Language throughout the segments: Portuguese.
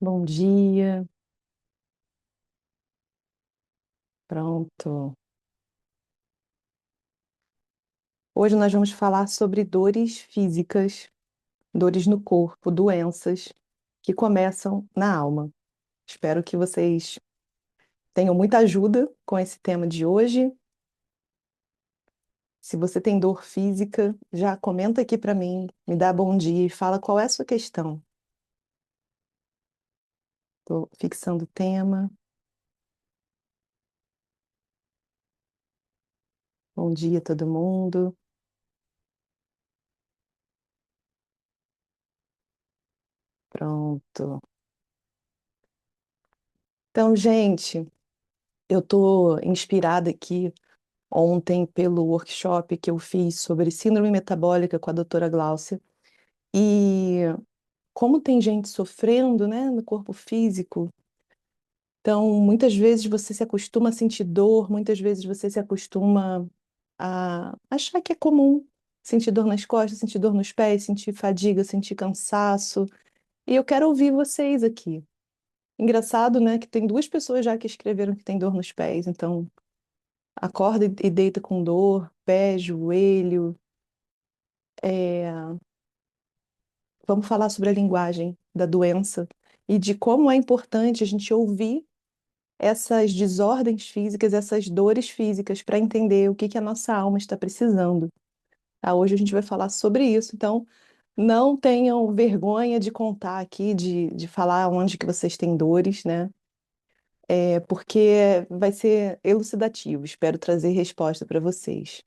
Bom dia, pronto. Hoje nós vamos falar sobre dores físicas, dores no corpo, doenças que começam na alma. Espero que vocês tenham muita ajuda com esse tema de hoje. Se você tem dor física, já comenta aqui para mim, me dá bom dia e fala qual é a sua questão. Estou fixando o tema. Bom dia, todo mundo. Pronto. Então, gente, eu estou inspirada aqui ontem pelo workshop que eu fiz sobre síndrome metabólica com a doutora Gláucia. E como tem gente sofrendo, né, no corpo físico, então muitas vezes você se acostuma a sentir dor, muitas vezes você se acostuma a achar que é comum sentir dor nas costas, sentir dor nos pés, sentir fadiga, sentir cansaço. E eu quero ouvir vocês aqui. Engraçado, né, que tem duas pessoas já que escreveram que tem dor nos pés, então acorda e deita com dor, pé, joelho. É, vamos falar sobre a linguagem da doença e de como é importante a gente ouvir essas desordens físicas, essas dores físicas, para entender o que que a nossa alma está precisando. Tá? Hoje a gente vai falar sobre isso, então não tenham vergonha de contar aqui, de falar onde que vocês têm dores, né? Porque vai ser elucidativo. Espero trazer resposta para vocês.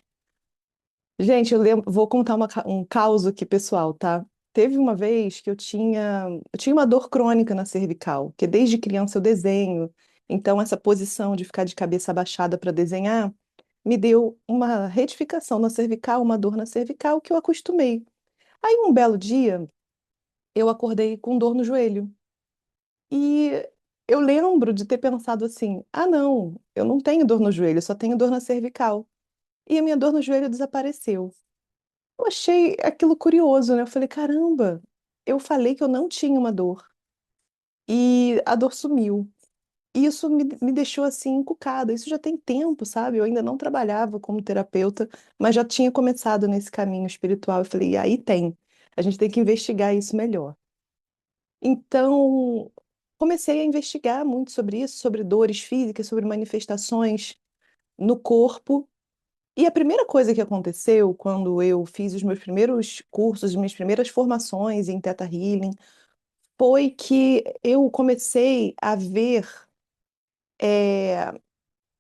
Gente, vou contar um caos aqui pessoal, tá? Teve uma vez que eu tinha uma dor crônica na cervical, que desde criança eu desenho. Então, essa posição de ficar de cabeça abaixada para desenhar me deu uma retificação na cervical, uma dor na cervical que eu acostumei. Aí, um belo dia, eu acordei com dor no joelho. E eu lembro de ter pensado assim: ah, não, eu não tenho dor no joelho, eu só tenho dor na cervical. E a minha dor no joelho desapareceu. Eu achei aquilo curioso, né? Eu falei, caramba, eu falei que eu não tinha uma dor e a dor sumiu. E isso me deixou assim encucada. Isso já tem tempo, sabe? Eu ainda não trabalhava como terapeuta, mas já tinha começado nesse caminho espiritual. Eu falei, e aí tem. A gente tem que investigar isso melhor. Então, comecei a investigar muito sobre isso, sobre dores físicas, sobre manifestações no corpo. E a primeira coisa que aconteceu quando eu fiz os meus primeiros cursos, as minhas primeiras formações em Theta Healing, foi que eu comecei a ver eh,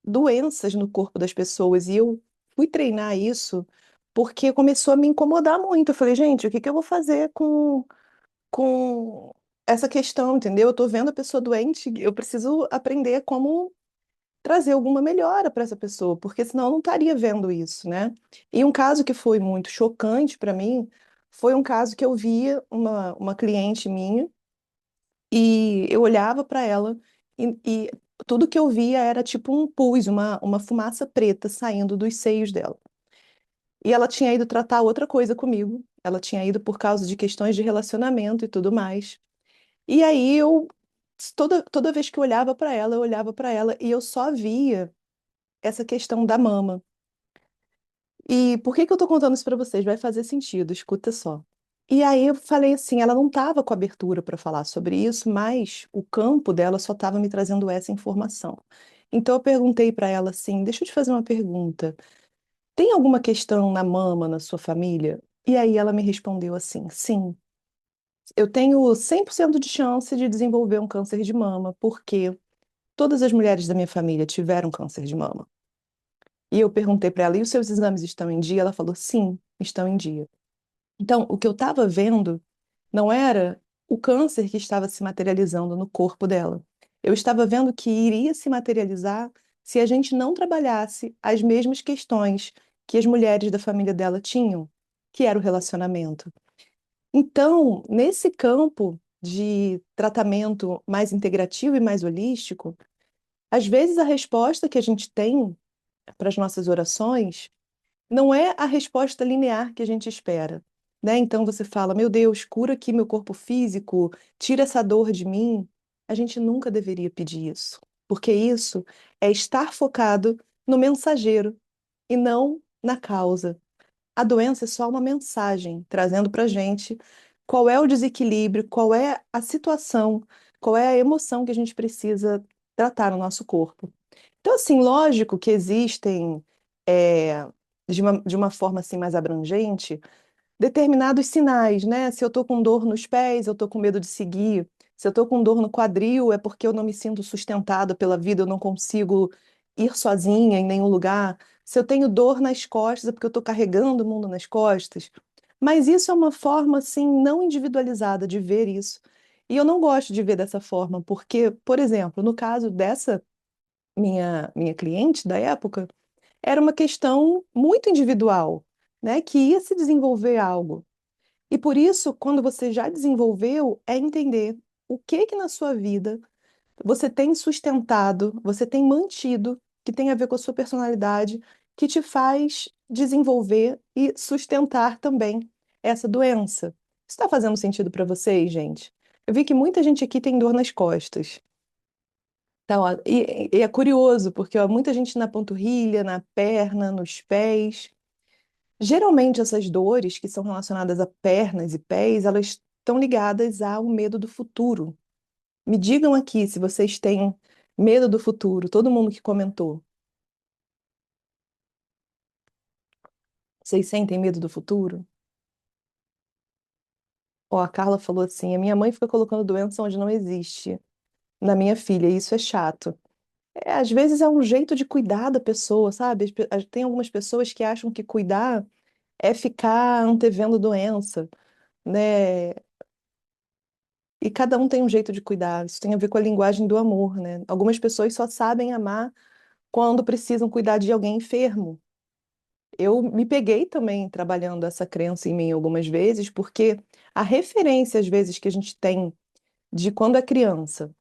doenças no corpo das pessoas. E eu fui treinar isso porque começou a me incomodar muito. Eu falei, gente, o que que eu vou fazer com essa questão, entendeu? Eu tô vendo a pessoa doente, eu preciso aprender como trazer alguma melhora para essa pessoa, porque senão eu não estaria vendo isso, né? E um caso que foi muito chocante para mim foi um caso que eu via uma cliente minha e eu olhava para ela e tudo que eu via era tipo um pus, uma fumaça preta saindo dos seios dela. E ela tinha ido tratar outra coisa comigo, ela tinha ido por causa de questões de relacionamento e tudo mais. E aí toda vez que eu olhava para ela e eu só via essa questão da mama. E por que que eu tô contando isso para vocês? Vai fazer sentido, escuta só. E aí eu falei assim, ela não estava com abertura para falar sobre isso, mas o campo dela só estava me trazendo essa informação. Então eu perguntei para ela assim, deixa eu te fazer uma pergunta. Tem alguma questão na mama na sua família? E aí ela me respondeu assim, sim, eu tenho 100% de chance de desenvolver um câncer de mama, porque todas as mulheres da minha família tiveram câncer de mama. E eu perguntei para ela, e os seus exames estão em dia? Ela falou, sim, estão em dia. Então, o que eu estava vendo não era o câncer que estava se materializando no corpo dela. Eu estava vendo que iria se materializar se a gente não trabalhasse as mesmas questões que as mulheres da família dela tinham, que era o relacionamento. Então, nesse campo de tratamento mais integrativo e mais holístico, às vezes a resposta que a gente tem para as nossas orações não é a resposta linear que a gente espera, né? Então você fala, meu Deus, cura aqui meu corpo físico, tira essa dor de mim. A gente nunca deveria pedir isso, porque isso é estar focado no mensageiro e não na causa. A doença é só uma mensagem trazendo para a gente qual é o desequilíbrio, qual é a situação, qual é a emoção que a gente precisa tratar no nosso corpo. Então, assim, lógico que existem, é, de uma forma assim mais abrangente, determinados sinais, né? Se eu tô com dor nos pés, eu tô com medo de seguir. Se eu tô com dor no quadril, é porque eu não me sinto sustentada pela vida, eu não consigo ir sozinha em nenhum lugar. Se eu tenho dor nas costas, é porque eu tô carregando o mundo nas costas. Mas isso é uma forma, assim, não individualizada de ver isso. E eu não gosto de ver dessa forma, porque, por exemplo, no caso dessa minha cliente da época, era uma questão muito individual, né? Que ia se desenvolver algo. E por isso, quando você já desenvolveu, é entender o que que na sua vida você tem sustentado, você tem mantido, que tem a ver com a sua personalidade, que te faz desenvolver e sustentar também essa doença. Isso está fazendo sentido para vocês, gente? Eu vi que muita gente aqui tem dor nas costas. Então, ó, e é curioso, porque ó, muita gente na panturrilha, na perna, nos pés. Geralmente, essas dores que são relacionadas a pernas e pés, elas estão ligadas ao medo do futuro. Me digam aqui se vocês têm medo do futuro, todo mundo que comentou. Vocês sentem medo do futuro? Ó, a Carla falou assim: a minha mãe fica colocando doença onde não existe na minha filha, e isso é chato. É, às vezes é um jeito de cuidar da pessoa, sabe? Tem algumas pessoas que acham que cuidar é ficar antevendo doença, né? E cada um tem um jeito de cuidar. Isso tem a ver com a linguagem do amor, né? Algumas pessoas só sabem amar quando precisam cuidar de alguém enfermo. Eu me peguei também trabalhando essa crença em mim algumas vezes, porque a referência, às vezes, que a gente tem de quando é criança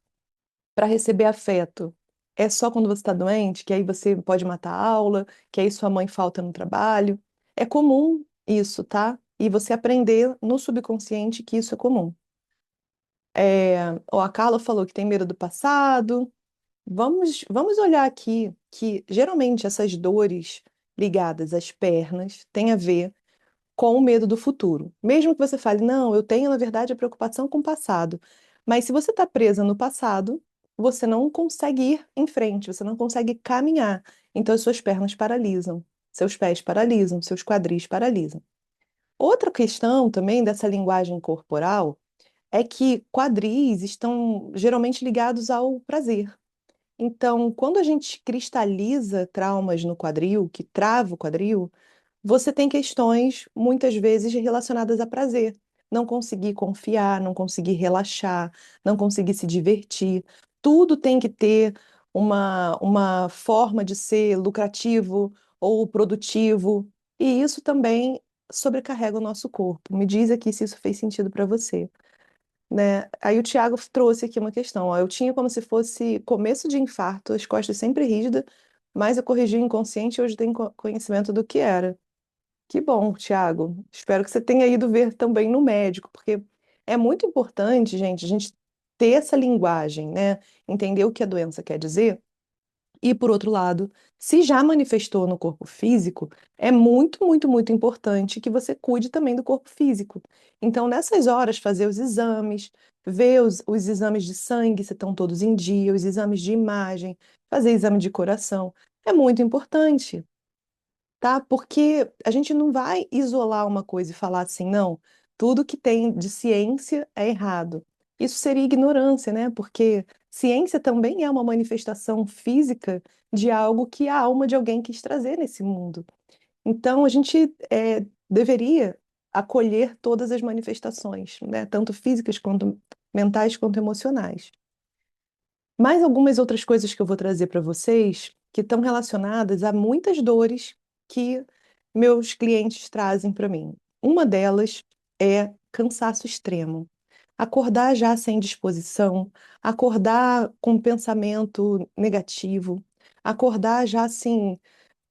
para receber afeto é só quando você está doente, que aí você pode matar a aula, que aí sua mãe falta no trabalho. É comum isso, tá? E você aprender no subconsciente que isso é comum. Ó, a Carla falou que tem medo do passado. Vamos olhar aqui que geralmente essas dores ligadas às pernas têm a ver com o medo do futuro. Mesmo que você fale, não, eu tenho, na verdade, a preocupação com o passado. Mas se você está presa no passado, você não consegue ir em frente, você não consegue caminhar. Então as suas pernas paralisam, seus pés paralisam, seus quadris paralisam. Outra questão também dessa linguagem corporal é que quadris estão geralmente ligados ao prazer. Então, quando a gente cristaliza traumas no quadril, que trava o quadril, você tem questões muitas vezes relacionadas a prazer. Não conseguir confiar, não conseguir relaxar, não conseguir se divertir. Tudo tem que ter uma forma de ser lucrativo ou produtivo. E isso também sobrecarrega o nosso corpo. Me diz aqui se isso fez sentido para você, né? Aí o Tiago trouxe aqui uma questão. Ó, eu tinha como se fosse começo de infarto, as costas sempre rígidas, mas eu corrigi o inconsciente e hoje tenho conhecimento do que era. Que bom, Tiago. Espero que você tenha ido ver também no médico, porque é muito importante, gente, a gente ter essa linguagem, né? Entender o que a doença quer dizer. E, por outro lado, se já manifestou no corpo físico, é muito, muito, muito importante que você cuide também do corpo físico. Então, nessas horas, fazer os exames, ver os exames de sangue se estão todos em dia, os exames de imagem, fazer exame de coração, é muito importante, tá? Porque a gente não vai isolar uma coisa e falar assim, não, tudo que tem de ciência é errado. Isso seria ignorância, né? Porque ciência também é uma manifestação física de algo que a alma de alguém quis trazer nesse mundo. Então, a gente deveria acolher todas as manifestações, né? Tanto físicas quanto mentais quanto emocionais. Mais algumas outras coisas que eu vou trazer para vocês que estão relacionadas a muitas dores que meus clientes trazem para mim. Uma delas é cansaço extremo. Acordar já sem disposição, acordar com pensamento negativo, acordar já assim,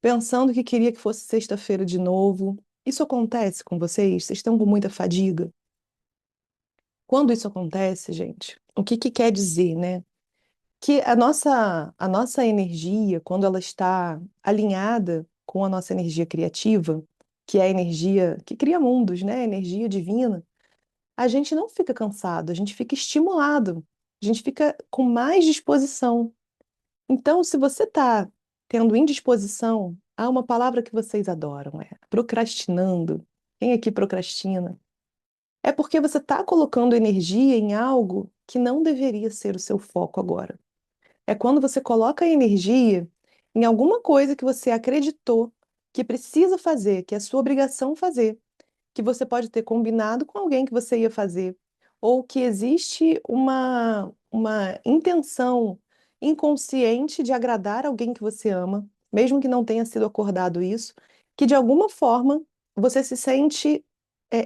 pensando que queria que fosse sexta-feira de novo. Isso acontece com vocês? Vocês estão com muita fadiga? Quando isso acontece, gente, o que que quer dizer, né? Que a nossa energia, quando ela está alinhada com a nossa energia criativa, que é a energia que cria mundos, né? A energia divina, a gente não fica cansado, a gente fica estimulado, a gente fica com mais disposição. Então, se você está tendo indisposição, há uma palavra que vocês adoram, é procrastinando. Quem aqui procrastina? É porque você está colocando energia em algo que não deveria ser o seu foco agora. É quando você coloca a energia em alguma coisa que você acreditou que precisa fazer, que é sua obrigação fazer, que você pode ter combinado com alguém que você ia fazer, ou que existe uma intenção inconsciente de agradar alguém que você ama, mesmo que não tenha sido acordado isso, que de alguma forma você se sente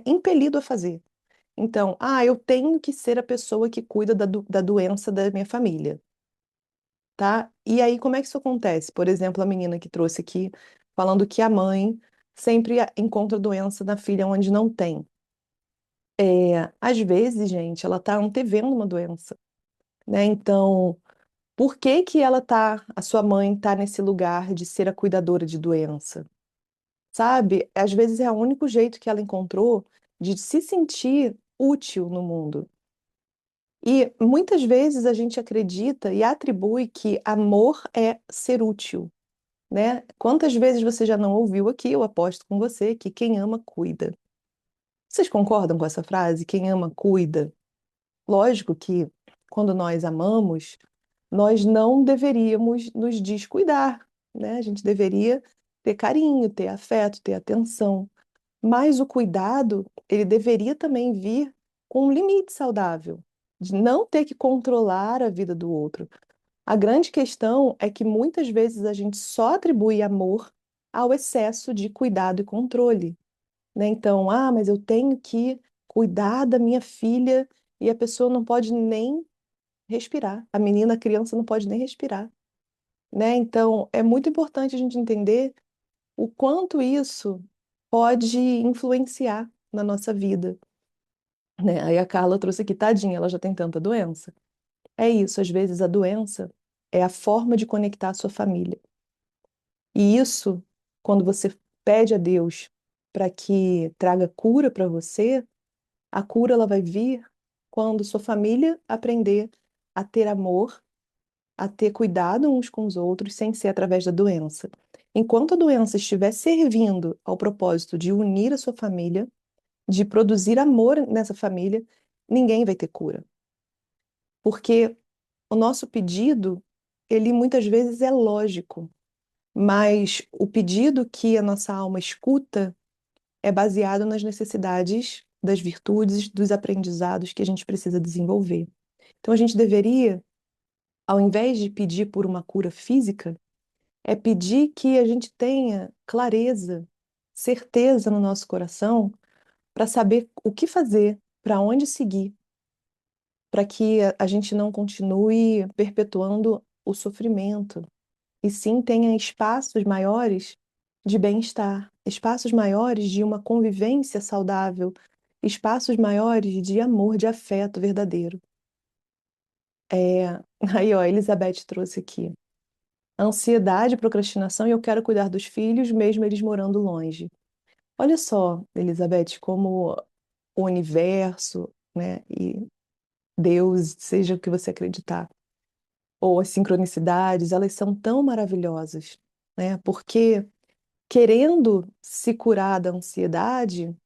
impelido a fazer. Então, eu tenho que ser a pessoa que cuida da doença da minha família, tá? E aí, como é que isso acontece? Por exemplo, a menina que trouxe aqui, falando que a mãe sempre encontra doença na filha onde não tem. Às vezes, gente, ela tá antevendo uma doença, né? Então, por que que a sua mãe tá nesse lugar de ser a cuidadora de doença? Sabe? Às vezes é o único jeito que ela encontrou de se sentir útil no mundo. E muitas vezes a gente acredita e atribui que amor é ser útil, né? Quantas vezes você já não ouviu aqui, eu aposto com você, que quem ama cuida. Vocês concordam com essa frase? Quem ama cuida. Lógico que quando nós amamos, nós não deveríamos nos descuidar, né? A gente deveria ter carinho, ter afeto, ter atenção. Mas o cuidado, ele deveria também vir com um limite saudável, de não ter que controlar a vida do outro. A grande questão é que muitas vezes a gente só atribui amor ao excesso de cuidado e controle, né? Então, mas eu tenho que cuidar da minha filha e a pessoa não pode nem respirar. A menina, a criança não pode nem respirar, né? Então, é muito importante a gente entender o quanto isso pode influenciar na nossa vida, né? Aí a Carla trouxe aqui, tadinha, ela já tem tanta doença. É isso, às vezes a doença é a forma de conectar a sua família. E isso, quando você pede a Deus para que traga cura para você, a cura ela vai vir quando sua família aprender a ter amor, a ter cuidado uns com os outros, sem ser através da doença. Enquanto a doença estiver servindo ao propósito de unir a sua família, de produzir amor nessa família, ninguém vai ter cura. Porque o nosso pedido, ele muitas vezes é lógico, mas o pedido que a nossa alma escuta é baseado nas necessidades, das virtudes, dos aprendizados que a gente precisa desenvolver. Então a gente deveria, ao invés de pedir por uma cura física, é pedir que a gente tenha clareza, certeza no nosso coração para saber o que fazer, para onde seguir, para que a gente não continue perpetuando o sofrimento, e sim tenha espaços maiores de bem-estar, espaços maiores de uma convivência saudável, espaços maiores de amor, de afeto verdadeiro. É, aí, ó, a Elizabeth trouxe aqui. Ansiedade, procrastinação e eu quero cuidar dos filhos, mesmo eles morando longe. Olha só, Elizabeth, como o universo, né, e Deus, seja o que você acreditar, ou as sincronicidades, elas são tão maravilhosas, né? Porque querendo se curar da ansiedade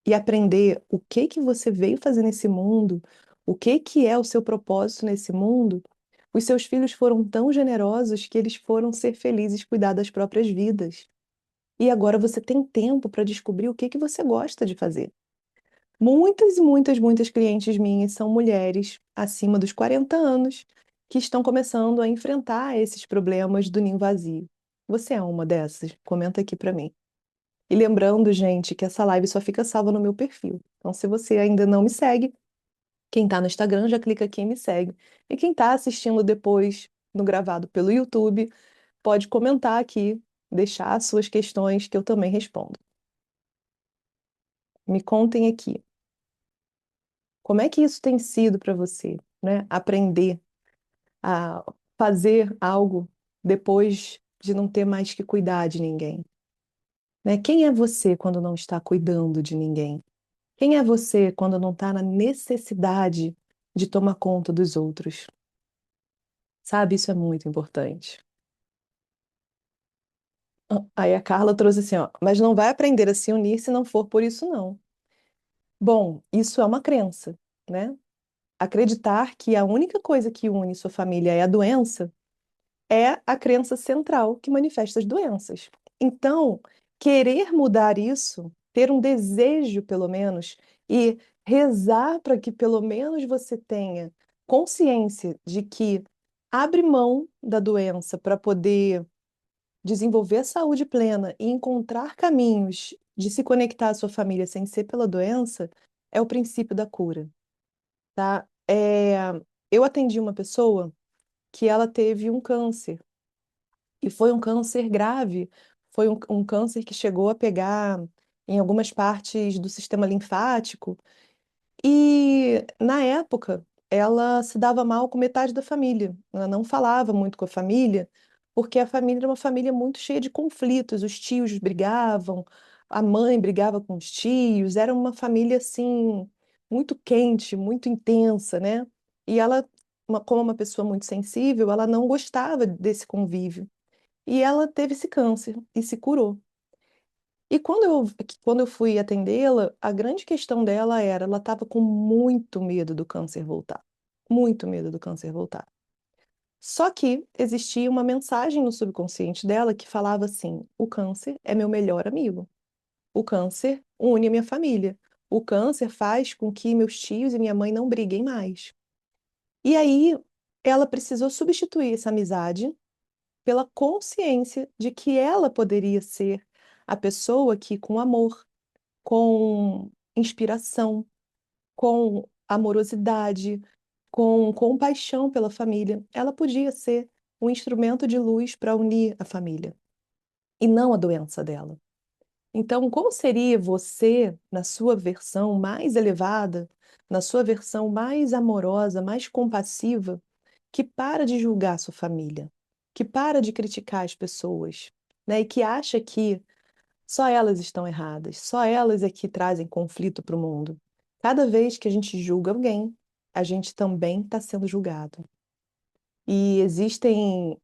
e aprender o que que você veio fazer nesse mundo, o que que é o seu propósito nesse mundo, os seus filhos foram tão generosos que eles foram ser felizes, cuidar das próprias vidas. E agora você tem tempo para descobrir o que que você gosta de fazer. Muitas e muitas, muitas clientes minhas são mulheres acima dos 40 anos que estão começando a enfrentar esses problemas do ninho vazio. Você é uma dessas? Comenta aqui para mim. E lembrando, gente, que essa live só fica salva no meu perfil. Então, se você ainda não me segue, quem está no Instagram já clica aqui e me segue. E quem está assistindo depois no gravado pelo YouTube, pode comentar aqui, deixar as suas questões que eu também respondo. Me contem aqui. Como é que isso tem sido para você, né? Aprender a fazer algo depois de não ter mais que cuidar de ninguém, né? Quem é você quando não está cuidando de ninguém? Quem é você quando não está na necessidade de tomar conta dos outros? Sabe, isso é muito importante. Aí a Carla trouxe assim, ó, mas não vai aprender a se unir se não for por isso, não. Bom, isso é uma crença, né? Acreditar que a única coisa que une sua família é a doença é a crença central que manifesta as doenças. Então, querer mudar isso, ter um desejo, pelo menos, e rezar para que pelo menos você tenha consciência de que abre mão da doença para poder desenvolver a saúde plena e encontrar caminhos de se conectar à sua família sem ser pela doença, é o princípio da cura, tá? Eu atendi uma pessoa que ela teve um câncer, e foi um câncer grave, foi um câncer que chegou a pegar em algumas partes do sistema linfático, e na época, ela se dava mal com metade da família. Ela não falava muito com a família, porque a família era uma família muito cheia de conflitos. Os tios brigavam, a mãe brigava com os tios. Era uma família assim muito quente, muito intensa, né? E ela, como uma pessoa muito sensível, ela não gostava desse convívio. E ela teve esse câncer e se curou. E quando eu fui atendê-la, a grande questão dela era, ela estava com muito medo do câncer voltar. Muito medo do câncer voltar. Só que existia uma mensagem no subconsciente dela que falava assim: o câncer é meu melhor amigo. O câncer une a minha família. O câncer faz com que meus tios e minha mãe não briguem mais. E aí ela precisou substituir essa amizade pela consciência de que ela poderia ser a pessoa que, com amor, com inspiração, com amorosidade, com compaixão pela família, ela podia ser um instrumento de luz para unir a família e não a doença dela. Então, como seria você, na sua versão mais elevada, na sua versão mais amorosa, mais compassiva, que para de julgar sua família, que para de criticar as pessoas, né? E que acha que só elas estão erradas, só elas é que trazem conflito para o mundo. Cada vez que a gente julga alguém, a gente também está sendo julgado. E existem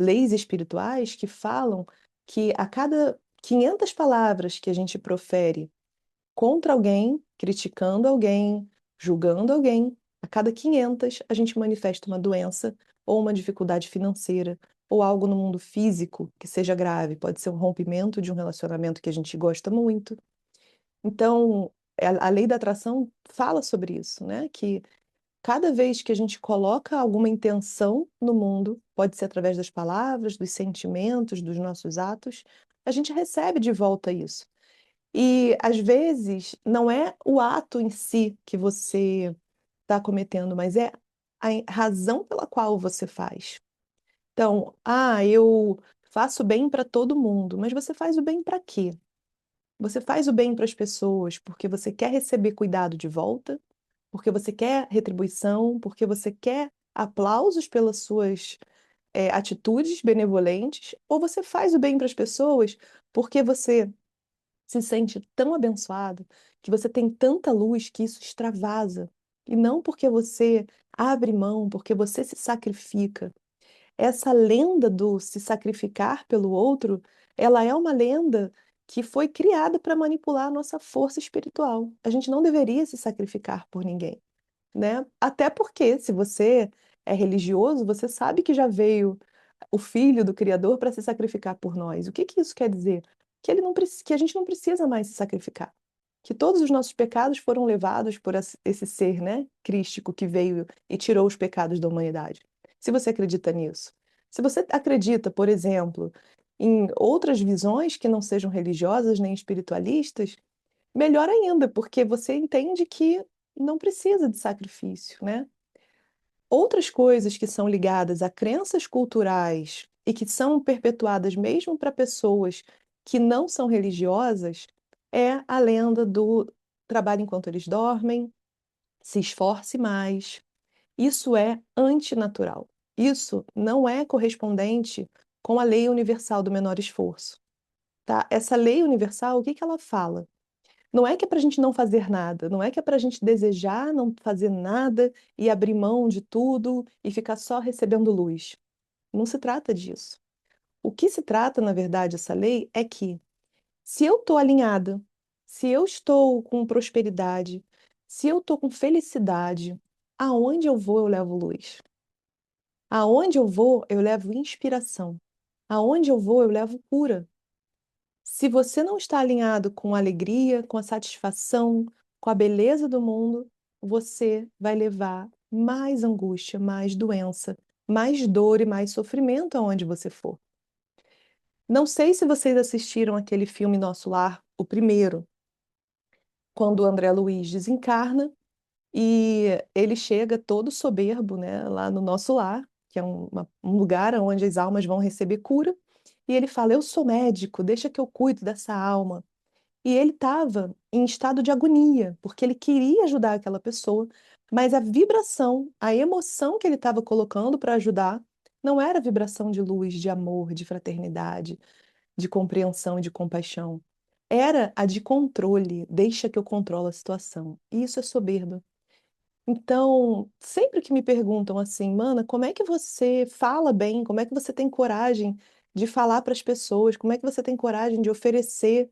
leis espirituais que falam que a cada 500 palavras que a gente profere contra alguém, criticando alguém, julgando alguém, a cada 500 a gente manifesta uma doença ou uma dificuldade financeira ou algo no mundo físico que seja grave. Pode ser um rompimento de um relacionamento que a gente gosta muito. Então, a lei da atração fala sobre isso, né? Que cada vez que a gente coloca alguma intenção no mundo, pode ser através das palavras, dos sentimentos, dos nossos atos, a gente recebe de volta isso. E às vezes não é o ato em si que você está cometendo, mas é a razão pela qual você faz. Então, eu faço bem para todo mundo, mas você faz o bem para quê? Você faz o bem para as pessoas porque você quer receber cuidado de volta, porque você quer retribuição, porque você quer aplausos pelas suas atitudes benevolentes, ou você faz o bem para as pessoas porque você se sente tão abençoado, que você tem tanta luz que isso extravasa. E não porque você abre mão, porque você se sacrifica. Essa lenda do se sacrificar pelo outro, ela é uma lenda que foi criada para manipular a nossa força espiritual. A gente não deveria se sacrificar por ninguém, né? Até porque, se você é religioso, você sabe que já veio o Filho do Criador para se sacrificar por nós. O que que isso quer dizer? Que ele não, que a gente não precisa mais se sacrificar. Que todos os nossos pecados foram levados por esse ser, né, crístico que veio e tirou os pecados da humanidade. Se você acredita nisso. Se você acredita, por exemplo, em outras visões que não sejam religiosas nem espiritualistas, melhor ainda, porque você entende que não precisa de sacrifício, né? Outras coisas que são ligadas a crenças culturais e que são perpetuadas mesmo para pessoas que não são religiosas é a lenda do trabalho enquanto eles dormem, se esforce mais. Isso é antinatural. Isso não é correspondente com a lei universal do menor esforço, tá? Essa lei universal, o que que ela fala? Não é que é para a gente não fazer nada, não é que é para a gente desejar não fazer nada e abrir mão de tudo e ficar só recebendo luz. Não se trata disso. O que se trata, na verdade, essa lei é que se eu estou alinhada, se eu estou com prosperidade, se eu estou com felicidade, aonde eu vou, eu levo luz. Aonde eu vou, eu levo inspiração. Aonde eu vou, eu levo cura. Se você não está alinhado com a alegria, com a satisfação, com a beleza do mundo, você vai levar mais angústia, mais doença, mais dor e mais sofrimento aonde você for. Não sei se vocês assistiram aquele filme Nosso Lar, o primeiro, quando o André Luiz desencarna e ele chega todo soberbo, né, lá no Nosso Lar, que é um lugar onde as almas vão receber cura, e ele fala: Eu sou médico, deixa que eu cuido dessa alma. E ele estava em estado de agonia, porque ele queria ajudar aquela pessoa, mas a vibração, a emoção que ele estava colocando para ajudar, não era vibração de luz, de amor, de fraternidade, de compreensão e de compaixão. Era a de controle, deixa que eu controlo a situação. E isso é soberba. Então, sempre que me perguntam assim, Mana, como é que você fala bem? Como é que você tem coragem de falar para as pessoas? Como é que você tem coragem de oferecer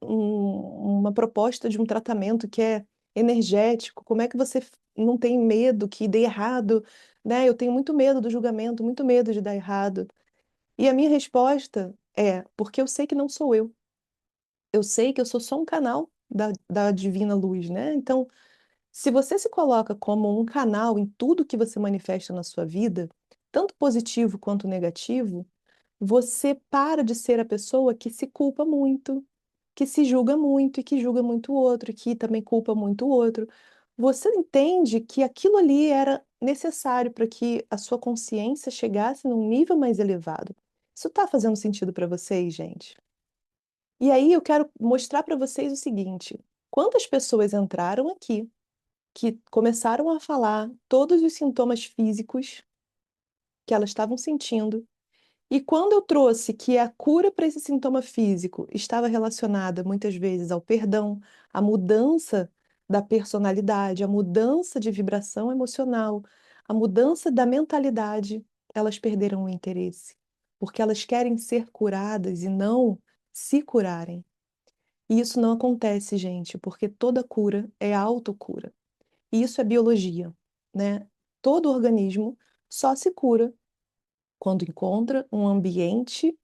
uma proposta de um tratamento que é energético? Como é que você não tem medo que dê errado? Né? Eu tenho muito medo do julgamento, muito medo de dar errado. E a minha resposta é porque eu sei que não sou eu. Eu sei que eu sou só um canal da divina luz, né? Então, se você se coloca como um canal em tudo que você manifesta na sua vida, tanto positivo quanto negativo, você para de ser a pessoa que se culpa muito, que se julga muito e que julga muito o outro, e que também culpa muito o outro. Você entende que aquilo ali era necessário para que a sua consciência chegasse num nível mais elevado. Isso está fazendo sentido para vocês, gente? E aí eu quero mostrar para vocês o seguinte: quantas pessoas entraram aqui que começaram a falar todos os sintomas físicos que elas estavam sentindo. E quando eu trouxe que a cura para esse sintoma físico estava relacionada muitas vezes ao perdão, à mudança da personalidade, à mudança de vibração emocional, à mudança da mentalidade, elas perderam o interesse, porque elas querem ser curadas e não se curarem. E isso não acontece, gente, porque toda cura é autocura. E isso é biologia, né? Todo organismo só se cura quando encontra um ambiente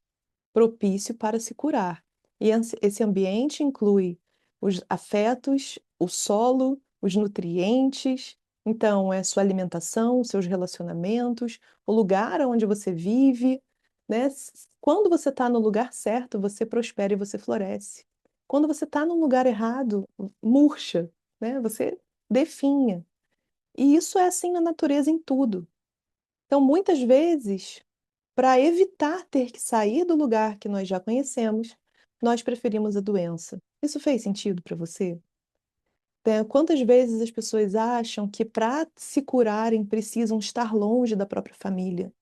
propício para se curar. E esse ambiente inclui os afetos, o solo, os nutrientes, então é sua alimentação, seus relacionamentos, o lugar onde você vive, né? Quando você está no lugar certo, você prospera e você floresce. Quando você está no lugar errado, murcha, né? Você definha. E isso é assim na natureza em tudo. Então, muitas vezes, para evitar ter que sair do lugar que nós já conhecemos, nós preferimos a doença. Isso fez sentido para você? Quantas vezes as pessoas acham que para se curarem precisam estar longe da própria família?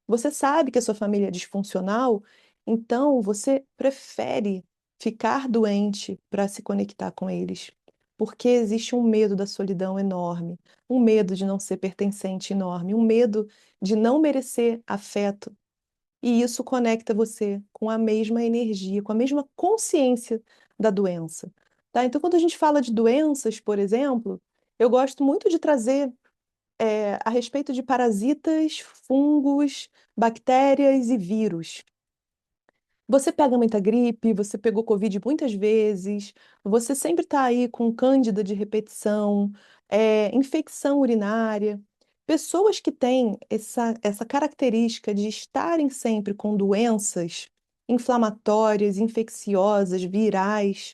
Você sabe que a sua família é disfuncional, então você prefere ficar doente para se conectar com eles, porque existe um medo da solidão enorme, um medo de não ser pertencente enorme, um medo de não merecer afeto. E isso conecta você com a mesma energia, com a mesma consciência da doença. Tá? Então, quando a gente fala de doenças, por exemplo, eu gosto muito de trazer a respeito de parasitas, fungos, bactérias e vírus. Você pega muita gripe, você pegou Covid muitas vezes, você sempre está aí com cândida de repetição, infecção urinária. Pessoas que têm essa característica de estarem sempre com doenças inflamatórias, infecciosas, virais,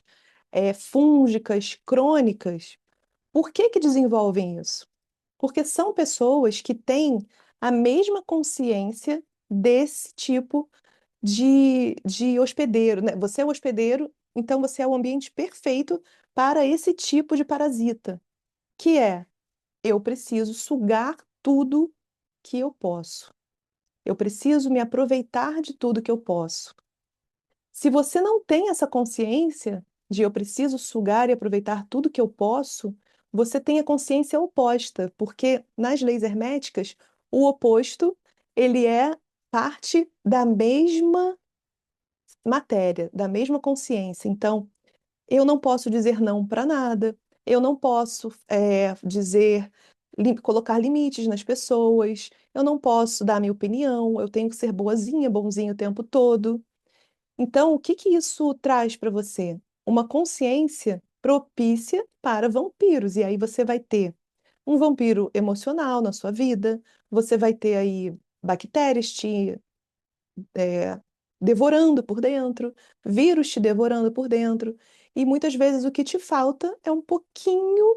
fúngicas, crônicas, por que que desenvolvem isso? Porque são pessoas que têm a mesma consciência desse tipo de hospedeiro, né? Você é um hospedeiro, então você é o ambiente perfeito para esse tipo de parasita, que é eu preciso sugar tudo que eu posso. Eu preciso me aproveitar de tudo que eu posso. Se você não tem essa consciência de eu preciso sugar e aproveitar tudo que eu posso, você tem a consciência oposta, porque nas leis herméticas, o oposto, ele é parte da mesma matéria, da mesma consciência. Então, eu não posso dizer não para nada, eu não posso colocar limites nas pessoas, eu não posso dar minha opinião, eu tenho que ser boazinha, bonzinho o tempo todo. Então, o que que isso traz para você? Uma consciência propícia para vampiros. E aí você vai ter um vampiro emocional na sua vida, você vai ter aí bactérias te é, devorando por dentro, vírus te devorando por dentro. E muitas vezes o que te falta é um pouquinho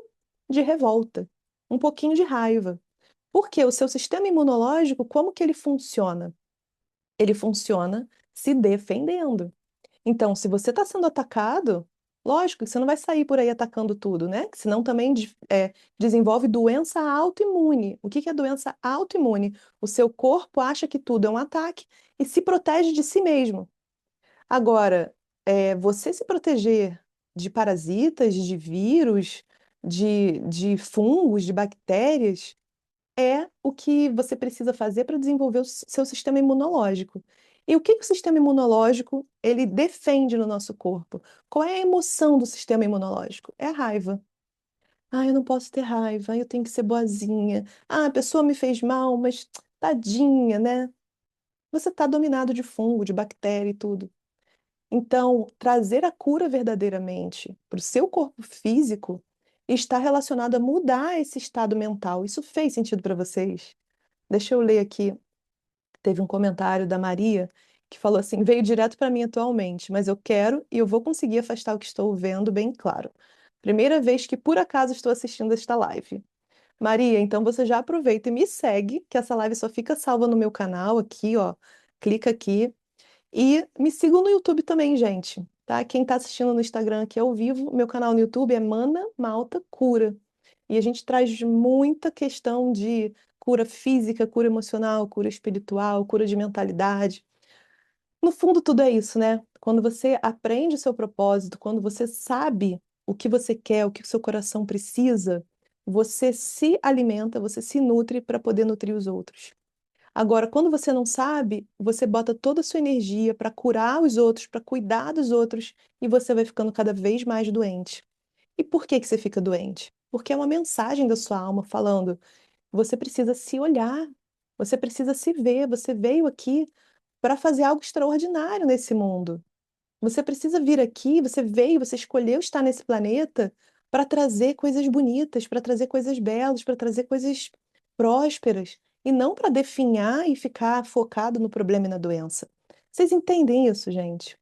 de revolta, um pouquinho de raiva. Porque o seu sistema imunológico, como que ele funciona? Ele funciona se defendendo. Então, se você está sendo atacado, lógico que você não vai sair por aí atacando tudo, né? Que senão também desenvolve doença autoimune. O que que é doença autoimune? O seu corpo acha que tudo é um ataque e se protege de si mesmo. Agora, você se proteger de parasitas, de vírus, de fungos, de bactérias, é o que você precisa fazer para desenvolver o seu sistema imunológico. E o que que o sistema imunológico ele defende no nosso corpo? Qual é a emoção do sistema imunológico? É a raiva. Ah, eu não posso ter raiva, eu tenho que ser boazinha. Ah, a pessoa me fez mal, mas tadinha, né? Você está dominado de fungo, de bactéria e tudo. Então, trazer a cura verdadeiramente para o seu corpo físico está relacionado a mudar esse estado mental. Isso fez sentido para vocês? Deixa eu ler aqui. Teve um comentário da Maria que falou assim: veio direto para mim atualmente, mas eu quero e eu vou conseguir afastar o que estou vendo bem claro. Primeira vez que por acaso estou assistindo esta live. Maria, então você já aproveita e me segue, que essa live só fica salva no meu canal aqui, ó. Clica aqui e me sigam no YouTube também, gente, tá? Quem está assistindo no Instagram aqui ao vivo, meu canal no YouTube é Mana Malta Cura. E a gente traz muita questão de cura física, cura emocional, cura espiritual, cura de mentalidade. No fundo, tudo é isso, né? Quando você aprende o seu propósito, quando você sabe o que você quer, o que o seu coração precisa, você se alimenta, você se nutre para poder nutrir os outros. Agora, quando você não sabe, você bota toda a sua energia para curar os outros, para cuidar dos outros, e você vai ficando cada vez mais doente. E por que que você fica doente? Porque é uma mensagem da sua alma falando: você precisa se olhar, você precisa se ver, você veio aqui para fazer algo extraordinário nesse mundo. Você precisa vir aqui, você veio, você escolheu estar nesse planeta para trazer coisas bonitas, para trazer coisas belas, para trazer coisas prósperas, e não para definhar e ficar focado no problema e na doença. Vocês entendem isso, gente?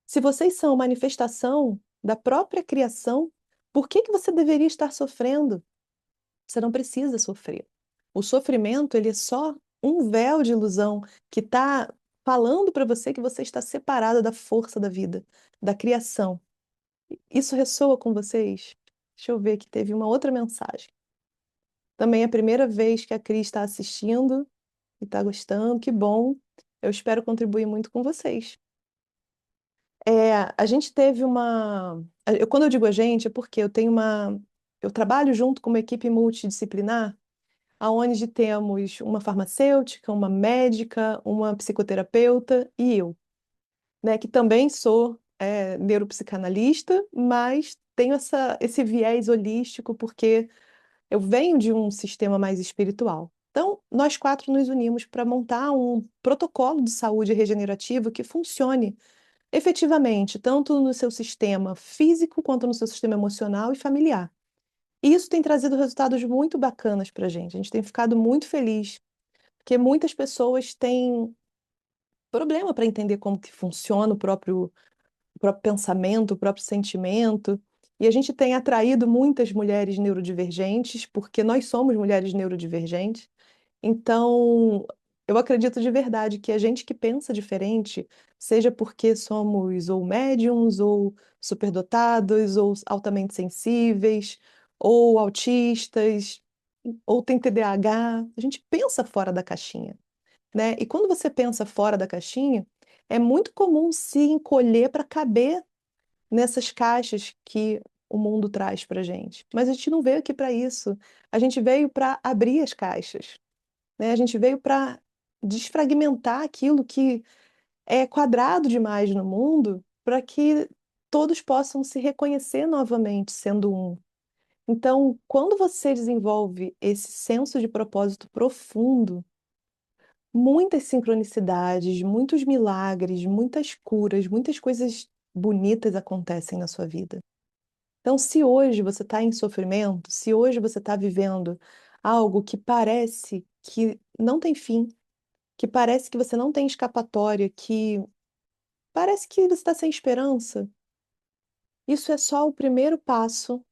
Se vocês são manifestação da própria criação, por que que você deveria estar sofrendo? Você não precisa sofrer. O sofrimento, ele é só um véu de ilusão que está falando para você que você está separado da força da vida, da criação. Isso ressoa com vocês? Deixa eu ver que teve uma outra mensagem. Também é a primeira vez que a Cris está assistindo e está gostando, que bom. Eu espero contribuir muito com vocês. A gente teve uma. Quando eu digo a gente, é porque eu tenho uma. Eu trabalho junto com uma equipe multidisciplinar aonde temos uma farmacêutica, uma médica, uma psicoterapeuta e eu, né, que também sou neuropsicanalista, mas tenho esse viés holístico porque eu venho de um sistema mais espiritual. Então, nós quatro nos unimos para montar um protocolo de saúde regenerativo que funcione efetivamente, tanto no seu sistema físico quanto no seu sistema emocional e familiar. E isso tem trazido resultados muito bacanas para a gente. A gente tem ficado muito feliz, porque muitas pessoas têm problema para entender como que funciona o próprio pensamento, o próprio sentimento. E a gente tem atraído muitas mulheres neurodivergentes, porque nós somos mulheres neurodivergentes. Então, eu acredito de verdade que a gente que pensa diferente, seja porque somos ou médiums, ou superdotados, ou altamente sensíveis, ou autistas, ou tem TDAH. A gente pensa fora da caixinha, né? E quando você pensa fora da caixinha, é muito comum se encolher para caber nessas caixas que o mundo traz para gente. Mas a gente não veio aqui para isso. A gente veio para abrir as caixas, né? A gente veio para desfragmentar aquilo que é quadrado demais no mundo, para que todos possam se reconhecer novamente sendo um. Então, quando você desenvolve esse senso de propósito profundo, muitas sincronicidades, muitos milagres, muitas curas, muitas coisas bonitas acontecem na sua vida. Então, se hoje você está em sofrimento, se hoje você está vivendo algo que parece que não tem fim, que parece que você não tem escapatória, que parece que você está sem esperança, isso é só o primeiro passo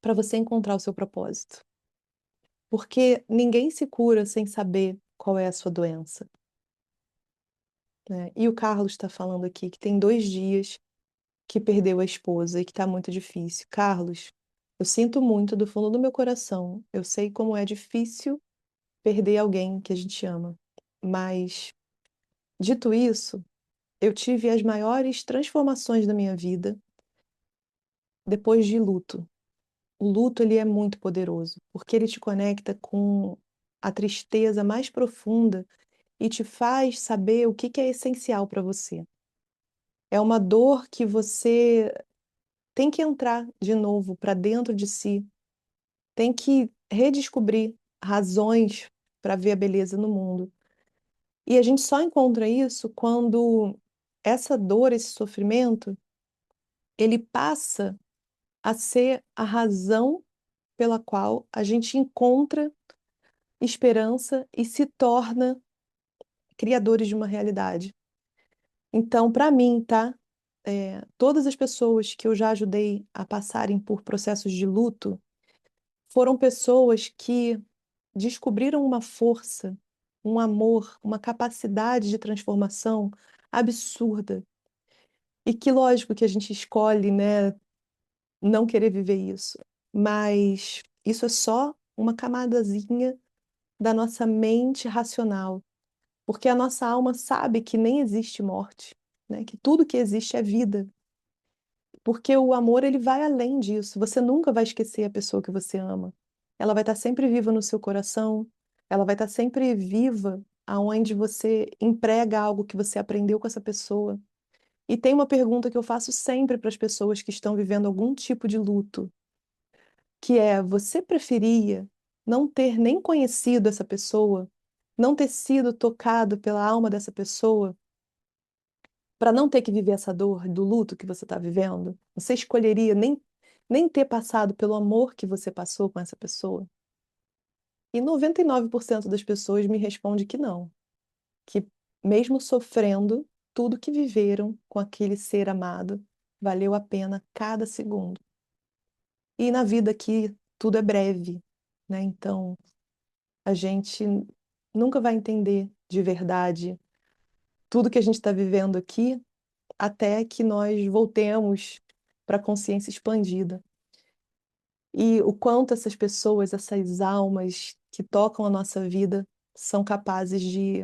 para você encontrar o seu propósito. Porque ninguém se cura sem saber qual é a sua doença, né? E o Carlos está falando aqui que tem 2 dias que perdeu a esposa e que está muito difícil. Carlos, eu sinto muito do fundo do meu coração. Eu sei como é difícil perder alguém que a gente ama. Mas, dito isso, eu tive as maiores transformações da minha vida depois de luto. O luto, ele é muito poderoso, porque ele te conecta com a tristeza mais profunda e te faz saber o que que é essencial para você. É uma dor que você tem que entrar de novo para dentro de si, tem que redescobrir razões para ver a beleza no mundo. E a gente só encontra isso quando essa dor, esse sofrimento, ele passa a ser a razão pela qual a gente encontra esperança e se torna criadores de uma realidade. Então, para mim, tá? Todas as pessoas que eu já ajudei a passarem por processos de luto foram pessoas que descobriram uma força, um amor, uma capacidade de transformação absurda. E que lógico que a gente escolhe, né, não querer viver isso. Mas isso é só uma camadazinha da nossa mente racional, porque a nossa alma sabe que nem existe morte, né? Que tudo que existe é vida. Porque o amor, ele vai além disso. Você nunca vai esquecer a pessoa que você ama. Ela vai estar sempre viva no seu coração, ela vai estar sempre viva aonde você emprega algo que você aprendeu com essa pessoa. E tem uma pergunta que eu faço sempre para as pessoas que estão vivendo algum tipo de luto, que é: você preferia não ter nem conhecido essa pessoa, não ter sido tocado pela alma dessa pessoa, para não ter que viver essa dor do luto que você está vivendo? Você escolheria nem ter passado pelo amor que você passou com essa pessoa? E 99% das pessoas me responde que não, que mesmo sofrendo, tudo que viveram com aquele ser amado valeu a pena cada segundo. E na vida aqui tudo é breve, né? Então a gente nunca vai entender de verdade tudo que a gente está vivendo aqui até que nós voltemos para a consciência expandida. E o quanto essas pessoas, essas almas que tocam a nossa vida, são capazes de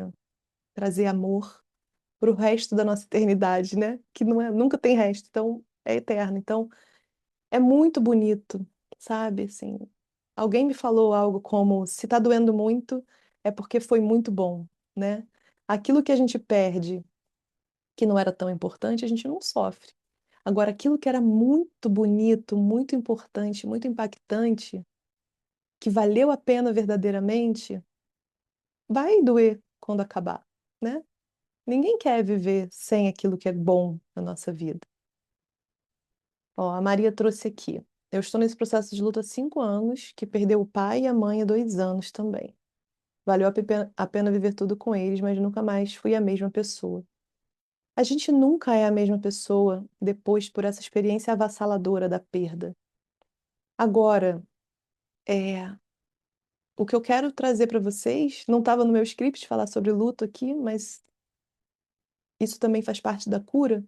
trazer amor para o resto da nossa eternidade, né? Que não é, nunca tem resto, então é eterno. Então é muito bonito, sabe? Assim, alguém me falou algo como: se está doendo muito, é porque foi muito bom, né? Aquilo que a gente perde, que não era tão importante, a gente não sofre. Agora, aquilo que era muito bonito, muito importante, muito impactante, que valeu a pena verdadeiramente, vai doer quando acabar, né? Ninguém quer viver sem aquilo que é bom na nossa vida. Ó, a Maria trouxe aqui: eu estou nesse processo de luta há 5 anos, que perdeu o pai e a mãe há 2 anos também. Valeu a pena viver tudo com eles, mas nunca mais fui a mesma pessoa. A gente nunca é a mesma pessoa depois por essa experiência avassaladora da perda. Agora, é, o que eu quero trazer para vocês, não estava no meu script falar sobre luto aqui, mas isso também faz parte da cura,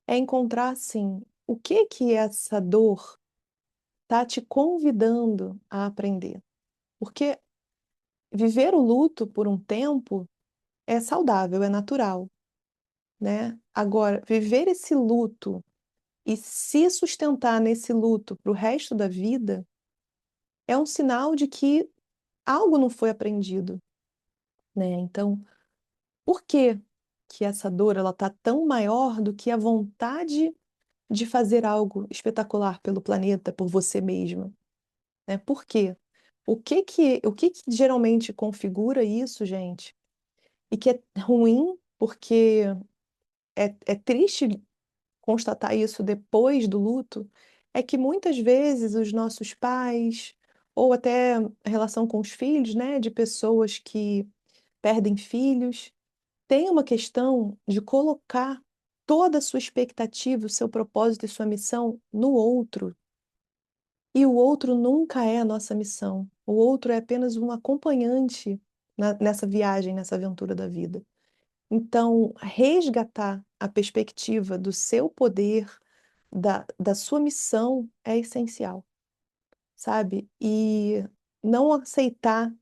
é encontrar, assim, o que que essa dor tá te convidando a aprender. Porque viver o luto por um tempo é saudável, é natural, né? Agora, viver esse luto e se sustentar nesse luto para o resto da vida é um sinal de que algo não foi aprendido, né? Então, por que que essa dor ela tá tão maior do que a vontade de fazer algo espetacular pelo planeta, por você mesma, né? Por quê? O que que geralmente configura isso, gente? E que é ruim, porque é triste constatar isso depois do luto, é que muitas vezes os nossos pais, ou até a relação com os filhos, né, de pessoas que perdem filhos, tem uma questão de colocar toda a sua expectativa, o seu propósito e sua missão no outro. E o outro nunca é a nossa missão. O outro é apenas um acompanhante nessa viagem, nessa aventura da vida. Então, resgatar a perspectiva do seu poder, da sua missão é essencial, sabe? E não aceitar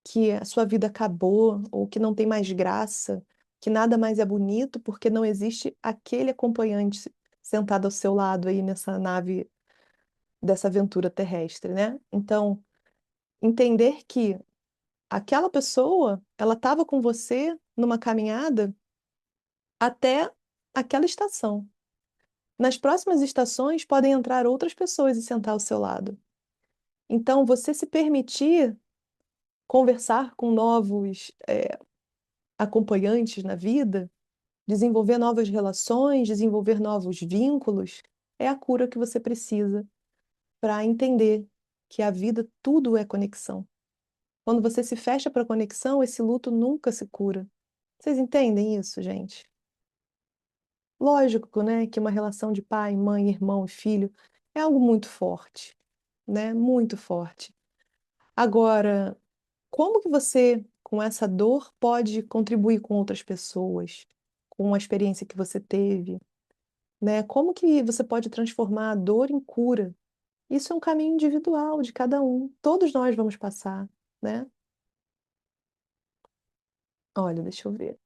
que a sua vida acabou ou que não tem mais graça, que nada mais é bonito porque não existe aquele acompanhante sentado ao seu lado aí nessa nave dessa aventura terrestre, né? Então, entender que aquela pessoa, ela estava com você numa caminhada até aquela estação. Nas próximas estações podem entrar outras pessoas e sentar ao seu lado. Então, você se permitir conversar com novos acompanhantes na vida, desenvolver novas relações, desenvolver novos vínculos, é a cura que você precisa para entender que a vida tudo é conexão. Quando você se fecha para a conexão, esse luto nunca se cura. Vocês entendem isso, gente? Lógico, né, que uma relação de pai, mãe, irmão e filho é algo muito forte, né? Muito forte. Agora, como que você, com essa dor, pode contribuir com outras pessoas, com a experiência que você teve, né? Como que você pode transformar a dor em cura? Isso é um caminho individual de cada um. Todos nós vamos passar, né? Olha, deixa eu ver.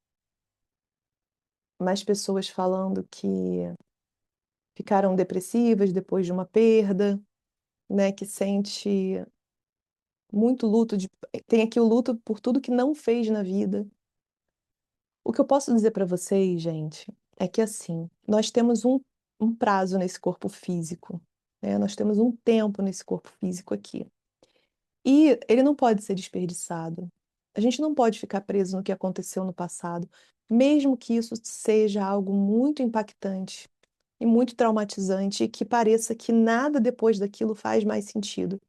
Mais pessoas falando que ficaram depressivas depois de uma perda, né? Que sente muito luto tem aqui o luto por tudo que não fez na vida. O que eu posso dizer para vocês, gente, é que assim, nós temos um prazo nesse corpo físico, né? Nós temos um tempo nesse corpo físico aqui. E ele não pode ser desperdiçado. A gente não pode ficar preso no que aconteceu no passado, mesmo que isso seja algo muito impactante e muito traumatizante e que pareça que nada depois daquilo faz mais sentido.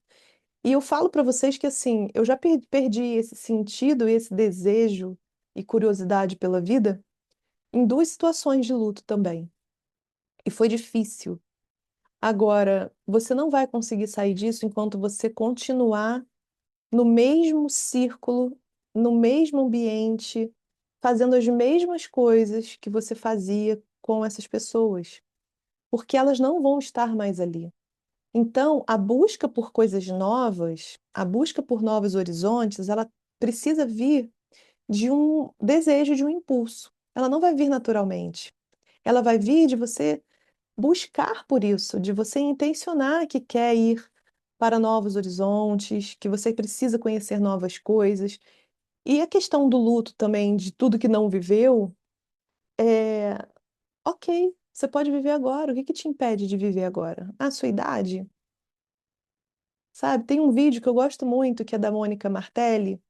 E eu falo para vocês que assim, eu já perdi esse sentido, esse desejo e curiosidade pela vida em duas situações de luto também. E foi difícil. Agora, você não vai conseguir sair disso enquanto você continuar no mesmo círculo, no mesmo ambiente, fazendo as mesmas coisas que você fazia com essas pessoas, porque elas não vão estar mais ali. Então, a busca por coisas novas, a busca por novos horizontes, ela precisa vir de um desejo, de um impulso. Ela não vai vir naturalmente. Ela vai vir de você buscar por isso, de você intencionar que quer ir para novos horizontes, que você precisa conhecer novas coisas. E a questão do luto também, de tudo que não viveu, é ok, você pode viver agora. O que que te impede de viver agora? A sua idade? Sabe? Tem um vídeo que eu gosto muito, que é da Mônica Martelli,